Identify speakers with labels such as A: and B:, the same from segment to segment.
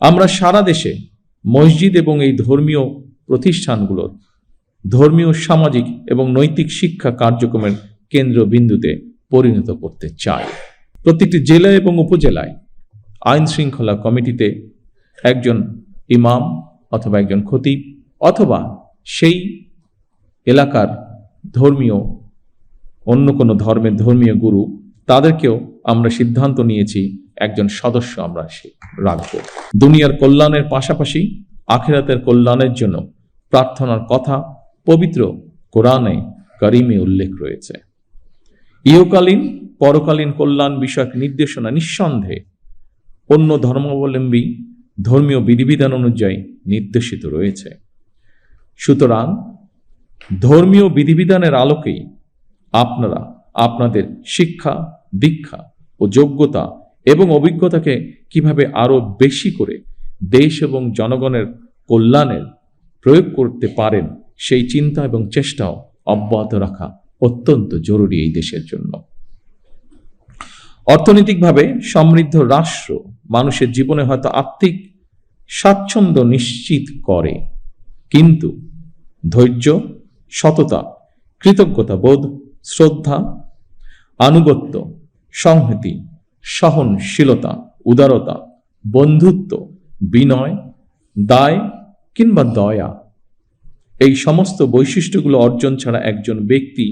A: আমরা সারা দেশে মসজিদ এবং এই ধর্মীয় প্রতিষ্ঠানগুলোর ধর্মীয়, সামাজিক এবং নৈতিক শিক্ষা কার্যক্রমের কেন্দ্রবিন্দুতে পরিণত করতে চাই। প্রত্যেকটি জেলা এবং উপজেলায় আইন শৃঙ্খলা কমিটিতে একজন ইমাম অথবা একজন খতিব অথবা সেই এলাকার ধর্মীয় অন্য কোনো ধর্মের ধর্মীয় গুরু, তাদেরকেও আমরা সিদ্ধান্ত নিয়েছি একজন সদস্য আমরা রাখব। দুনিয়ার কল্যাণের পাশাপাশি আখিরাতের কল্যাণের জন্য প্রার্থনার কথা পবিত্র কোরআনে কারিমে উল্লেখ রয়েছে। ইহকালীন পরকালীন কল্যাণ বিষয়ক নির্দেশনা নিঃসন্দেহে অন্য ধর্মাবলম্বী ধর্মীয় বিধিবিধান অনুযায়ী নির্দেশিত রয়েছে। সুতরাং ধর্মীয় বিধিবিধানের আলোকেই আপনারা আপনাদের শিক্ষা, দীক্ষা ও যোগ্যতা এবং অভিজ্ঞতাকে কিভাবে আরো বেশি করে দেশ এবং জনগণের কল্যাণের প্রয়োগ করতে পারেন, সেই চিন্তা এবং চেষ্টাও অব্যাহত রাখা অত্যন্ত জরুরি এই দেশের জন্য। অর্থনৈতিকভাবে সমৃদ্ধ রাষ্ট্র মানুষের জীবনে হয়তো আর্থিক স্বাচ্ছন্দ্য নিশ্চিত করে, কিন্তু ধৈর্য, সততা, কৃতজ্ঞতা বোধ, শ্রদ্ধা, আনুগত্য, সংহতি, সহনশীলতা, উদারতা, বন্ধুত্ব, বিনয়, দায় কিংবা দয়া, এই সমস্ত বৈশিষ্ট্যগুলো অর্জন ছাড়া একজন ব্যক্তি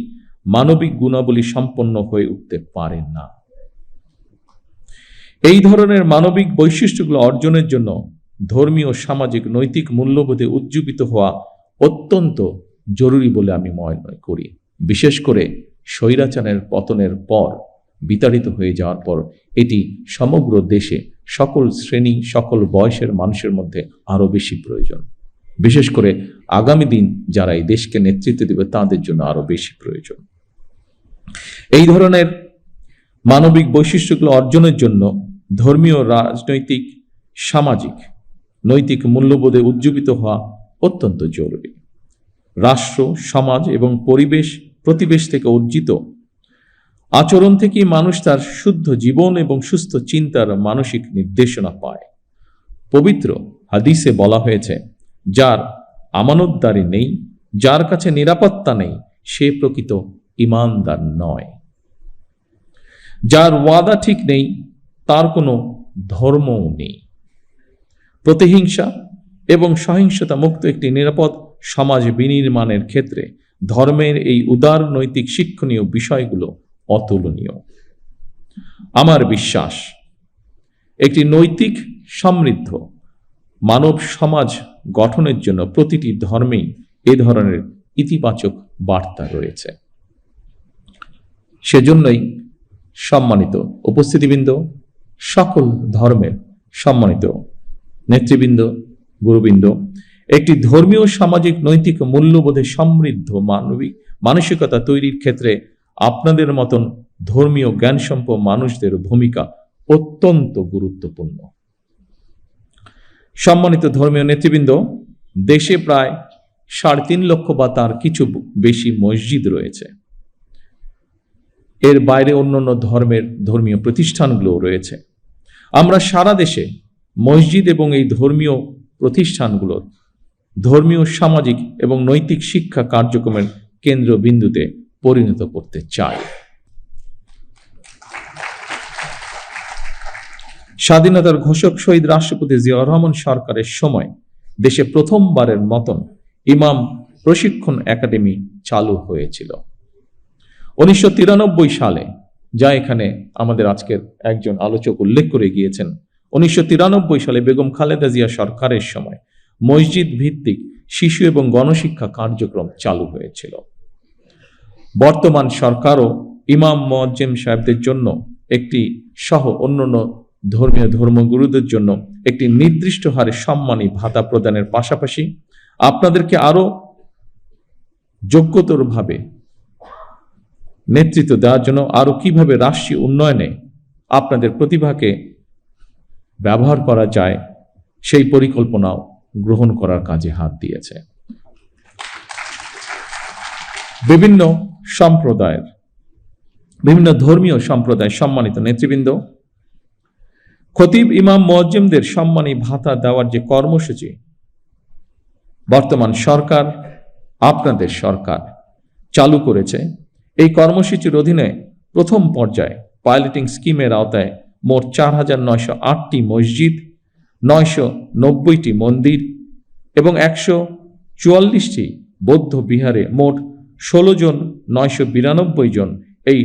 A: মানবিক গুণাবলী সম্পন্ন হয়ে উঠতে পারে না। এই ধরনের মানবিক বৈশিষ্ট্যগুলো অর্জনের জন্য ধর্মীয়, সামাজিক, নৈতিক মূল্যবোধে উজ্জীবিত হওয়া অত্যন্ত জরুরি বলে আমি মনে করি। বিশেষ করে স্বৈরাচারের পতনের পর, বিতাড়িত হয়ে যাওয়ার পর এটি সমগ্র দেশে সকল শ্রেণী, সকল বয়সের মানুষের মধ্যে আরো বেশি প্রয়োজন। বিশেষ করে আগামী দিন যারা এই দেশকে নেতৃত্ব দেবে তাদের জন্য আরো বেশি প্রয়োজন। এই ধরনের মানবিক বৈশিষ্ট্যগুলো অর্জনের জন্য ধর্মীয়, রাজনৈতিক, সামাজিক, নৈতিক মূল্যবোধে উজ্জীবিত হওয়া অত্যন্ত জরুরি। রাষ্ট্র, সমাজ এবং প্রতিবেশ থেকে অর্জিত আচরণ থেকে মানুষ তার শুদ্ধ জীবন এবং সুস্থ চিন্তার মানসিক নির্দেশনা পায়। পবিত্র হাদিসে বলা হয়েছে, যার আমানতদারি নেই, যার কাছে নিরাপত্তা নেই, সে প্রকৃত ঈমানদার নয়। যার ওয়াদা ঠিক নেই, তার কোনো ধর্মও নেই। প্রতিহিংসা এবং সহিংসতা মুক্ত একটি নিরাপদ সমাজ বিনির্মাণের ক্ষেত্রে ধর্মের এই উদার নৈতিক শিক্ষণীয় বিষয়গুলো অতুলনীয়। আমার বিশ্বাস, একটি নৈতিক, সমৃদ্ধ মানব সমাজ গঠনের জন্য প্রতিটি ধর্মেই এ ধরনের ইতিবাচক বার্তা রয়েছে। সেজন্যই সম্মানিত উপস্থিতিবৃন্দ, সকল ধর্মের সম্মানিত নেতৃবৃন্দ, গুরুবৃন্দ, একটি ধর্মীয়, সামাজিক, নৈতিক মূল্যবোধে সমৃদ্ধ মানবিক মানসিকতা তৈরির ক্ষেত্রে আপনাদের মতন ধর্মীয় জ্ঞানসম্পন্ন মানুষদের ভূমিকা অত্যন্ত গুরুত্বপূর্ণ। সম্মানিত ধর্মীয় নেতৃবৃন্দ, দেশে প্রায় 3.5 লক্ষ বা তার কিছু বেশি মসজিদ রয়েছে। এর বাইরে অন্যান্য ধর্মের ধর্মীয় প্রতিষ্ঠানগুলো রয়েছে। আমরা সারা দেশে মসজিদ এবং এই ধর্মীয় প্রতিষ্ঠানগুলোর ধর্মীয়, সামাজিক এবং নৈতিক শিক্ষা কার্যক্রমের কেন্দ্রবিন্দুতে পরিণত করতে চাই। স্বাধীনতার ঘোষক শহীদ রাষ্ট্রপতি জিয়াউর রহমান সরকারের সময় দেশে প্রথমবারের মতন ইমাম প্রশিক্ষণ একাডেমি চালু হয়েছিল 1993 সালে, যা এখানে আমাদের আজকের একজন আলোচক উল্লেখ করে গিয়েছেন। 1993 সালে বেগম খালেদা জিয়া সরকারের সময় মসজিদ ভিত্তিক শিশু এবং গণশিক্ষা কার্যক্রম চালু হয়েছিল। বর্তমান সরকারও ইমাম, মুয়াজ্জিম সাহেবদের জন্য একটি সহ অন্যান্য ধর্মীয় ধর্মগুরুদের জন্য একটি নির্দিষ্ট হারে সম্মানী ভাতা প্রদানের পাশাপাশি আপনাদেরকে আরো যোগ্যতরভাবে নেতৃত্ব দেওয়ার জন্য আরো কিভাবে রাষ্ট্রীয় উন্নয়নে আপনাদের প্রতিভাকে ব্যবহার করা যায় সেই পরিকল্পনাও গ্রহণ করার কাজে হাত দিয়েছে। বিভিন্ন ধর্মীয় সম্প্রদায়ের সম্মানিত নেতৃবৃন্দ, খতিব ইমাম মুয়াজ্জিমদের সম্মানী ভাতা দেওয়ার যে কর্মসূচি বর্তমান সরকার, আপনাদের সরকার চালু করেছে, এই কর্মসূচির অধীনে প্রথম পর্যায়ে পাইলটিং স্কিমের আওতায় মোট 4,908টি মসজিদ, 990টি মন্দির এবং 144টি বৌদ্ধ বিহারে মোট 16 জন 992 জন এই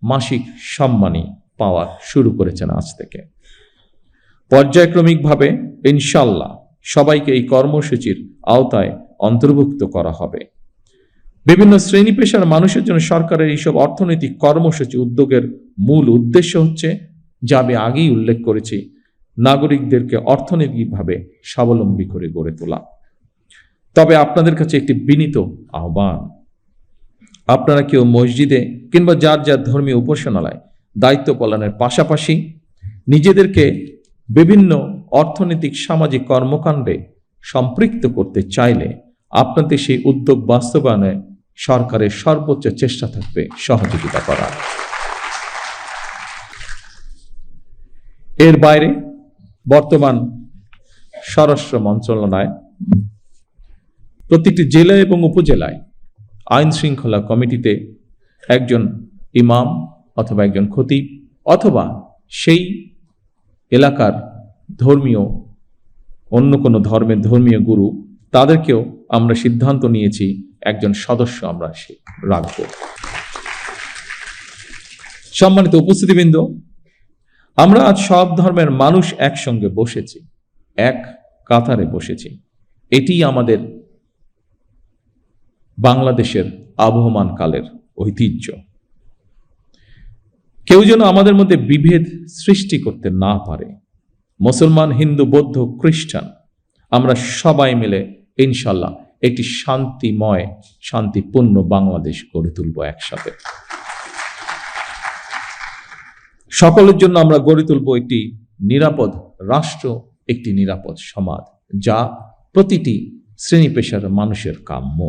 A: মাসিক সম্মানী পাওয়া শুরু করেছেন আজ থেকে। পর্যায়ক্রমিকভাবে ইনশাল্লাহ সবাইকে এই কর্মসূচির আওতায় অন্তর্ভুক্ত করা হবে। বিভিন্ন শ্রেণী পেশার মানুষের জন্য সরকারের এইসব অর্থনৈতিক কর্মসূচি উদ্যোগের মূল উদ্দেশ্য হচ্ছে, যা আমি আগেই উল্লেখ করেছি, নাগরিকদেরকে অর্থনৈতিকভাবে স্বাবলম্বী করে গড়ে তোলা। তবে আপনাদের কাছে একটি বিনীত আহ্বান, আপনারা কেউ মসজিদে কিংবা যার যার ধর্মীয় উপাসনালয় দায়িত্ব পালনের পাশাপাশি নিজেদেরকে বিভিন্ন অর্থনৈতিক সামাজিক কর্মকাণ্ডে সম্পৃক্ত করতে চাইলে আপনাদের সেই উদ্যোগ বাস্তবায়নে সরকারের সর্বোচ্চ চেষ্টা থাকবে সহযোগিতা করা। এর বাইরে বর্তমান স্বরাষ্ট্র মন্ত্রণালয় প্রতিটি জেলা এবং উপজেলায় আইন শৃঙ্খলা কমিটিতে একজন ইমাম অথবা একজন খতিব অথবা সেই এলাকার ধর্মীয় অন্য কোনো ধর্মের ধর্মীয় গুরু, তাদেরকেও আমরা সিদ্ধান্ত নিয়েছি একজন সদস্য আমরা রাখব। সম্মানিত উপস্থিতিবৃন্দ, আমরা আজ সব ধর্মের মানুষ একসঙ্গে বসেছি, এক কাতারে বসেছি। এটি আমাদের বাংলাদেশের আবহমান কালের ঐতিহ্য। কেউ যেন আমাদের মধ্যে বিভেদ সৃষ্টি করতে না পারে। মুসলমান, হিন্দু, বৌদ্ধ, খ্রিস্টান, আমরা সবাই মিলে ইনশাল্লাহ একটি শান্তিময়, শান্তিপূর্ণ বাংলাদেশ গড়ে তুলব একসাথে। সকলের জন্য আমরা গড়ে তুলব একটি নিরাপদ রাষ্ট্র, একটি নিরাপদ সমাজ, যা প্রতিটি শ্রেণী পেশার মানুষের কাম্য।